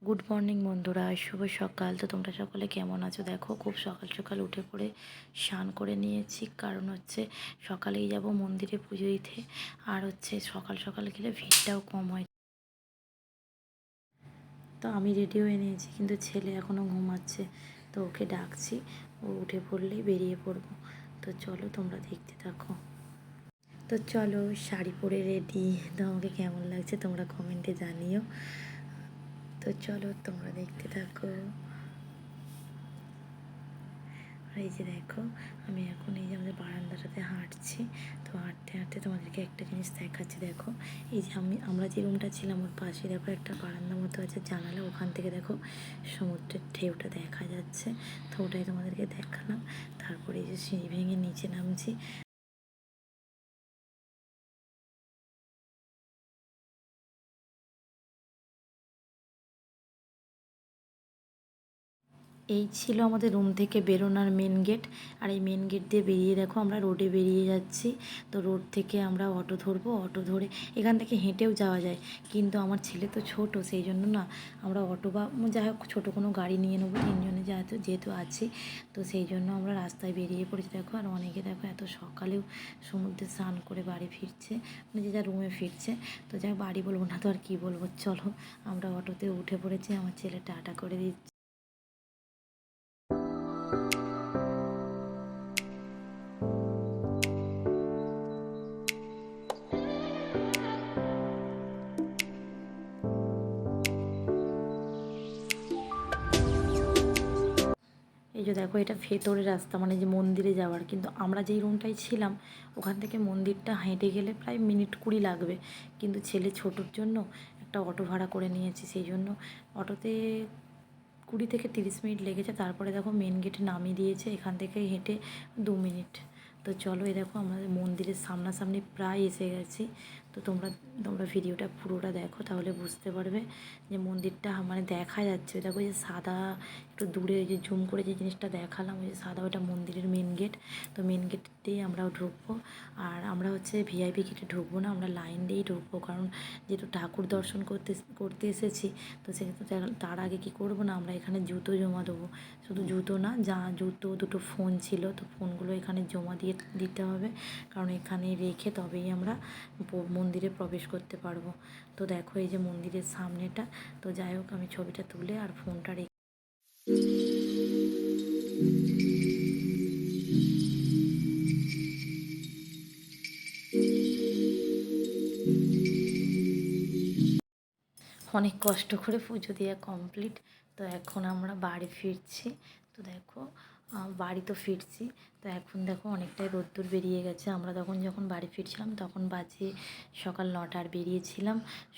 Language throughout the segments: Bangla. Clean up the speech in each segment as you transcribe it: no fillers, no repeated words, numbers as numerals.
গুড মর্নিং বন্ধুরা, শুভ সকাল। তো তোমরা সকলে কেমন আছো? দেখো, খুব সকাল সকাল উঠে পড়ে স্নান করে নিয়েছি, কারণ হচ্ছে সকালেই যাব মন্দিরে পুজো দিতে। আর হচ্ছে সকাল সকাল গেলে ভিড়টাও কম হয়। তো আমি রেডি হয়ে নিয়েছি, কিন্তু ছেলে এখনও ঘুমাচ্ছে, তো ওকে ডাকছি। ও উঠে পড়লেই বেরিয়ে পড়বো। তো চলো, তোমরা দেখতে থাকো। তো চলো, শাড়ি পরে রেডি। তো আমাকে কেমন লাগছে তোমরা কমেন্টে জানিও। তো চলো, তোমরা দেখতে থাকো। আর এই যে দেখো, আমি এখন এই যে আমাদের বারান্দাটাতে হাঁটছি। তো হাঁটতে হাঁটতে তোমাদেরকে একটা জিনিস দেখাচ্ছি। দেখো, এই যে আমরা যে রুমটা ছিলাম ওর পাশে দেখো একটা বারান্দা মতো আছে, জানালা। ওখান থেকে দেখো সমুদ্রের ঢেউটা দেখা যাচ্ছে। তো ওটাই তোমাদেরকে দেখালাম। তারপরে এই যে সিঁড়ি ভেঙে নিচে নামছি। এই ছিল আমাদের রুম থেকে বেরোনোর মেন গেট। আর এই মেন গেট দিয়ে বেরিয়ে দেখো আমরা রোডে বেরিয়ে যাচ্ছি। তো রোড থেকে আমরা অটো ধরবো, অটো ধরে এখান থেকে হেঁটেও যাওয়া যায়, কিন্তু আমার ছেলে তো ছোট, সেই জন্য না আমরা অটো বা যাই হোক ছোটো কোনো গাড়ি নিয়ে নেবো, তিনজনে যেহেতু আছি। তো সেই জন্য আমরা রাস্তায় বেরিয়ে পড়েছি। দেখো, আর অনেকে দেখো এত সকালেও সমুদ্রে স্নান করে বাড়ি ফিরছে, মানে যে যার রুমে ফিরছে। তো যাই বাড়ি বলবো না, তো আর কী বলবো। চলো, আমরা অটোতে উঠে পড়েছি। আমার ছেলে টাটা করে দিচ্ছে। এই যে দেখো, এটা ভেতরের রাস্তা, মানে যে মন্দিরে যাওয়ার। কিন্তু আমরা যেই রুমটায় ছিলাম ওখান থেকে মন্দিরটা হেঁটে গেলে প্রায় মিনিট 20 লাগবে, কিন্তু ছেলে ছোটোর জন্য একটা অটো ভাড়া করে নিয়েছি। সেই জন্য অটোতে 20 থেকে 30 মিনিট লেগেছে। তারপরে দেখো মেন গেটে নামিয়ে দিয়েছে, এখান থেকে হেঁটে 2 মিনিট। তো চলো, এই দেখো আমাদের মন্দিরের সামনাসামনি প্রায় এসে গেছি। তো তোমরা তোমরা ভিডিওটা পুরোটা দেখো, তাহলে বুঝতে পারবে যে মন্দিরটা মানে দেখা যাচ্ছে। দেখো, যে সাদা একটু দূরে যে জুম করে যে জিনিসটা দেখালাম, ওই যে সাদা, ওটা মন্দিরের মেন গেট। তো মেন গেট দিয়েই আমরাও ঢুকবো। আর আমরা হচ্ছে ভিআইপি গেটে ঢুকবো না, আমরা লাইন দিয়েই ঢুকবো, কারণ যেহেতু ঠাকুর দর্শন করতে করতে এসেছি। তো সেক্ষেত্রে তার আগে কি করবো না, আমরা এখানে জুতো জমা দেবো। শুধু জুতো না, যা জুতো, দুটো ফোন ছিল, তো ফোনগুলো এখানে জমা দিতে হবে, কারণ এখানে রেখে তবেই আমরা মন্দিরে প্রবেশ করতে পারবো। তো দেখো, এই যে মন্দিরের সামনেটা। তো যাই হোক, আমি ছবিটা তুলে আর ফোনটা রেখে অনেক কষ্ট করে পুজো দেওয়া কমপ্লিট। তো এখন আমরা বাড়ি ফিরছি। তো দেখো, বাড়ি তো ফিরছি। তো এখন দেখো অনেকটাই রোদ্দুর বেরিয়ে গেছে। আমরা যখন বাড়ি ফিরছিলাম তখন বাজে সকাল 9টা, আর বেরিয়েছিলাম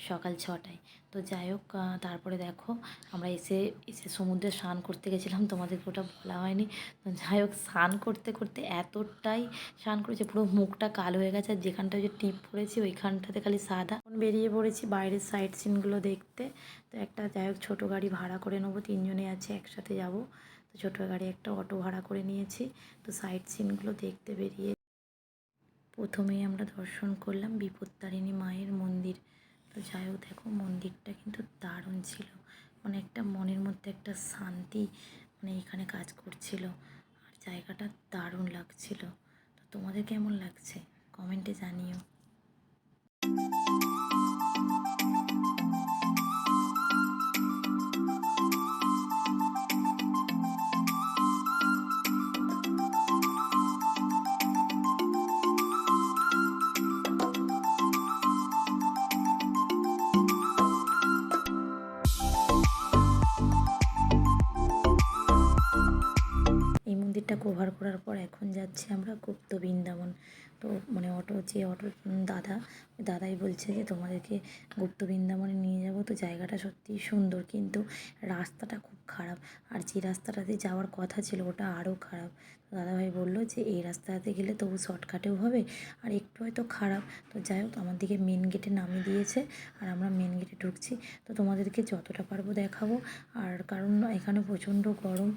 সকাল 6টায়। তো যাই হোক, তারপরে দেখো আমরা এসে এসে সমুদ্রে স্নান করতে গেছিলাম, তোমাদেরকে ওটা বলা হয়নি। তো যাই হোক, স্নান করতে করতে এতটাই স্নান করেছে, পুরো মুখটা কালো হয়ে গেছে। আর যেখানটা যে টিপ পড়েছি ওইখানটাতে খালি সাদা। এখন বেরিয়ে পড়েছি বাইরের সাইড সিনগুলো দেখতে। তো একটা যাই হোক ছোটো গাড়ি ভাড়া করে নেবো, তিনজনে আছে, একসাথে যাব। তো ছোটো গাড়ি একটা অটো ভাড়া করে নিয়েছি। তো সাইড সিনগুলো দেখতে বেরিয়ে প্রথমেই আমরা দর্শন করলাম বিপত্তারিণী মায়ের মন্দির। তো যাই হোক, দেখো মন্দিরটা কিন্তু দারুণ ছিল, মানে একটা মনের মধ্যে একটা শান্তি মানে এখানে কাজ করছিল। আর জায়গাটা দারুণ লাগছিল। তো তোমাদের কেমন লাগছে কমেন্টে জানিও। এই মন্দিরটা কভার করার পর এখন যাচ্ছি আমরা গুপ্ত বৃন্দাবন। তো মানে অটোর দাদা, ওই দাদাই বলছে যে তোমাদেরকে গুপ্ত বৃন্দাবনে নিয়ে যাব। তো জায়গাটা সত্যিই সুন্দর, কিন্তু রাস্তাটা খুব খারাপ। আর যে রাস্তাটাতে যাওয়ার কথা ছিল ওটা আরও খারাপ। তো দাদাভাই বললো যে এই রাস্তাতে গেলে তবু শর্টকাটেও হবে, আর একটু হয়তো খারাপ। তো যাই হোক, আমাদেরকে মেন গেটে নামিয়ে দিয়েছে, আর আমরা মেন গেটে ঢুকছি। তো তোমাদেরকে যতটা পারবো দেখাবো। আর কারণ এখানে প্রচণ্ড গরম,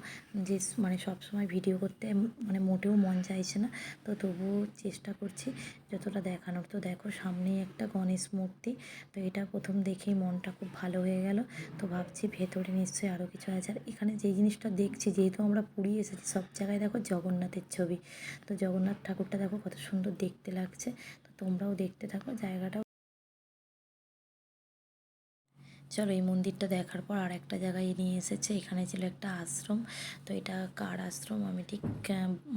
যে মানে সব সময় ভিডিও করতে মানে মোটেও মন চাইছে না। তো তবুও চেষ্টা করছি যতটা দেখানোর। তো দেখো সামনেই একটা গণেশ মূর্তি, তো এটা প্রথম দেখেই মনটা খুব ভালো হয়ে গেল। তো ভাবছি ভেতরে নিশ্চয়ই আরও কিছু আছে। আর এখানে যেই জিনিসটা দেখছি, যেহেতু আমরা পুরী এসেছি, সব জায়গায় দেখো জগন্নাথের ছবি। তো জগন্নাথ ঠাকুরটা দেখো কত সুন্দর দেখতে লাগছে। তো তোমরাও দেখতে থাকো জায়গাটা। চলো, এই মন্দিরটা দেখার পর আর একটা জায়গায় নিয়ে এসেছে। এখানে ছিল একটা আশ্রম। তো এটা কার আশ্রম আমি ঠিক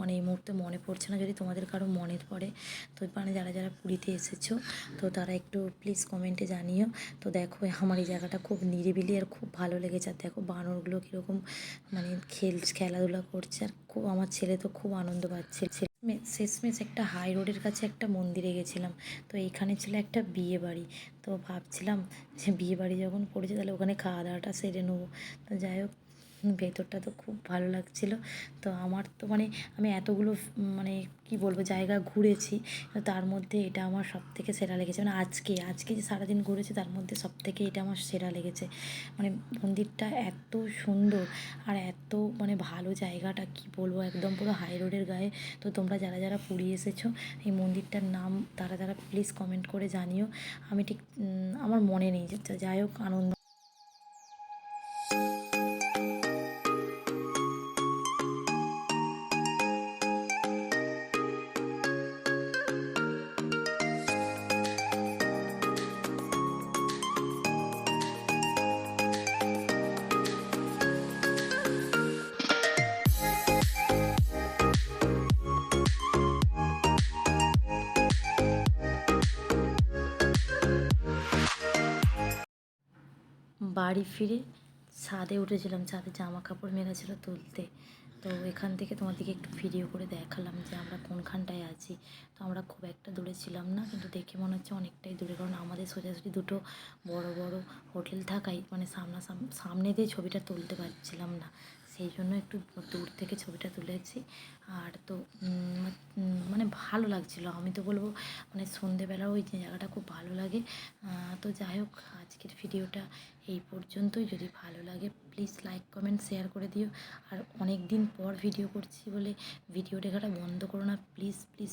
মানে এই মুহূর্তে মনে পড়ছে না। যদি তোমাদের কারো মনে পড়ে, তো মানে যারা যারা পুরীতে এসেছো, তো তারা একটু প্লিজ কমেন্টে জানিও। তো দেখো আমার এই জায়গাটা খুব নিরিবিলি আর খুব ভালো লেগেছে। আর দেখো বানরগুলো কীরকম মানে খেলাধুলা করছে। আর খুব আমার ছেলে তো খুব আনন্দ পাচ্ছে। শেষমেশ একটা হাই রোডের কাছে একটা মন্দিরে গেছিলাম। তো এইখানে ছিল একটা বিয়ে বাড়ি। তো ভাবছিলাম যে বিয়ে বাড়ি যখন পড়েছে তাহলে ওখানে খাওয়া দাওয়াটা সেরে নেবো। তো যাই হোক, ভেতরটা তো খুব ভালো লাগছিলো। তো আমার তো মানে আমি এতগুলো মানে কি বলবো জায়গা ঘুরেছি, তো তার মধ্যে এটা আমার সবথেকে সেরা লেগেছে। মানে আজকে যে সারাদিন ঘুরেছি তার মধ্যে সবথেকে এটা আমার সেরা লেগেছে। মানে মন্দিরটা এত সুন্দর আর এত মানে ভালো জায়গাটা, কি বলবো, একদম পুরো হাই রোডের গায়ে। তো তোমরা যারা যারা পুরী এসেছো, এই মন্দিরটার নাম তারা তারা প্লিজ কমেন্ট করে জানিও। আমি ঠিক আমার মনে নেই। যাই হোক, আনন্দ। বাড়ি ফিরে ছাদে উঠেছিলাম, ছাদে জামা কাপড় মেলা ছিল তুলতে। তো এখান থেকে তোমাদেরকে একটু ভিডিও করে দেখালাম যে আমরা কোনখানটায় আছি। তো আমরা খুব একটা দূরে ছিলাম না, কিন্তু দেখে মনে হচ্ছে অনেকটাই দূরে, কারণ আমাদের সোজাসুজি দুটো বড় বড় হোটেল থাকায় মানে সামনে দিয়ে ছবিটা তুলতে পারছিলাম না। সেই জন্য একটু দূর থেকে ছবিটা তুলেছি। আর তো মানে ভালো লাগছিলো। আমি তো বলবো মানে সন্ধেবেলাও ওই জায়গাটা খুব ভালো লাগে। তো যাই হোক, আজকের ভিডিওটা এই পর্যন্তই। যদি ভালো লাগে প্লিজ লাইক কমেন্ট শেয়ার করে দিও। আর অনেক দিন পর ভিডিও করছি বলে ভিডিও দেখাটা বন্ধ করো না, প্লিজ প্লিজ।